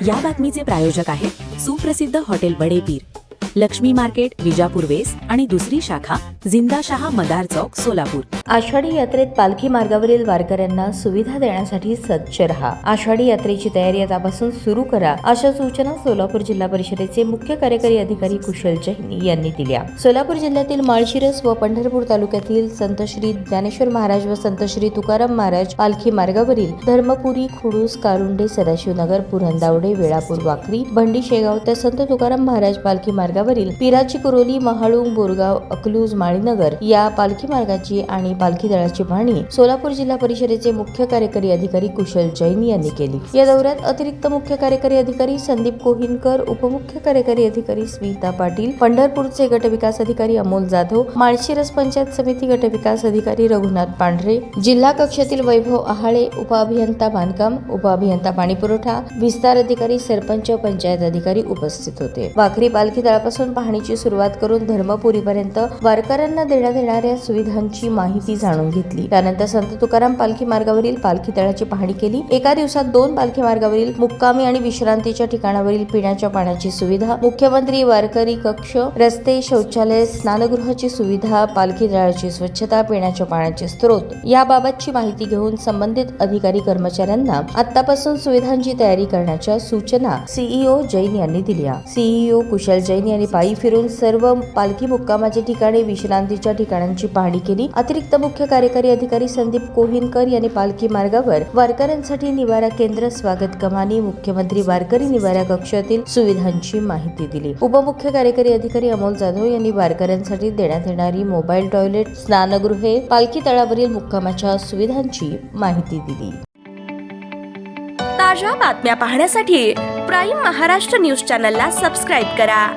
या बातमीचे प्रायोजक आहेत सुप्रसिद्ध hotel Badepir, Laxmi market, Vijapur west आणि दुसरी शाखा जिंदाशहा मदार चौक, सोलापूर. आषाढी यात्रेत पालखी मार्गावरील वारकऱ्यांना सुविधा देण्यासाठी सज्ज रहा. आषाढी यात्रेची तयारी आतापासून सुरू करा, अशा सूचना सोलापूर जिल्हा परिषदेचे मुख्य कार्यकारी अधिकारी कुशल जैन यांनी दिल्या. सोलापूर जिल्ह्यातील माळशिरस व पंढरपूर तालुक्यातील संत श्री ज्ञानेश्वर महाराज व संत श्री तुकाराम महाराज पालखी मार्गावरील धर्मपुरी, खुडूस, कारुंडे, सदाशिवनगर, पुरंदावडे, वेळापूर, वाखरी, भंडी, शेगाव त्या संत तुकाराम महाराज पालखी मार्गावरील पिराची, कुरोली, महाळुंग, बोरगाव, अकलूज, माळीनगर या पालखी मार्गाची आणि पालखी दळाची पाहणी सोलापूर जिल्हा परिषदेचे मुख्य कार्यकारी अधिकारी कुशल जैन यांनी केली. या दौऱ्यात अतिरिक्त मुख्य कार्यकारी अधिकारी संदीप कोहिनकर, उपमुख्य कार्यकारी अधिकारी स्मिता पाटील, पंढरपूरचे गटविकास अधिकारी अमोल जाधव, माळशिरस पंचायत समिती गटविकास अधिकारी रघुनाथ पांढरे, जिल्हा कक्षातील वैभव आहाळे, उपअभियंता बांधकाम, उपअभियंता पाणीपुरवठा, विस्तार अधिकारी, सरपंच, पंचायत अधिकारी उपस्थित होते. वाखरी पालखी दळापासून पाहणीची सुरुवात करून धर्मपुरीपर्यंत वारकऱ्यांना देण्यात येणाऱ्या सुविधांची माहिती जाणून घेतली. त्यानंतर संत तुकाराम पालखी मार्गावरील पालखी तळाची पाहणी केली. एका दिवसात 2 पालखी मार्गावरील मुक्कामी आणि विश्रांतीच्या ठिकाणावरील पिण्याच्या पाण्याची सुविधा, मुख्यमंत्री वारकरी कक्ष, रस्ते, शौचालय, स्नानगृहाची सुविधा, पालखी तळाची स्वच्छता, पिण्याच्या पाण्याचे स्त्रोत याबाबतची माहिती घेऊन संबंधित अधिकारी कर्मचाऱ्यांना आतापासून सुविधांची तयारी करण्याच्या सूचना सीईओ जैन यांनी दिल्या. सीईओ कुशल जैन यांनी पायी फिरून सर्व पालखी मुक्कामाच्या ठिकाणी, विश्रांतीच्या ठिकाणांची पाहणी केली. अतिरिक्त मुख्य कार्यकारी अधिकारी संदीप कोहिनकर यांनी पालखी मार्गावर वारकऱ्यांसाठी निवारा केंद्र, स्वागत कमानी, मुख्यमंत्री वारकरी निवारा कक्षातील सुविधांची माहिती दिली. उपमुख्य कार्यकारी अधिकारी अमोल जाधव यांनी वारकऱ्यांसाठी देण्यात येणारी मोबाईल टॉयलेट, स्नानगृहे, पालखी तळावरील मुक्कामाच्या सुविधांची माहिती दिली. ताज्या बातम्या पाहण्यासाठी प्राईम महाराष्ट्र न्यूज चॅनलला सबस्क्राईब करा.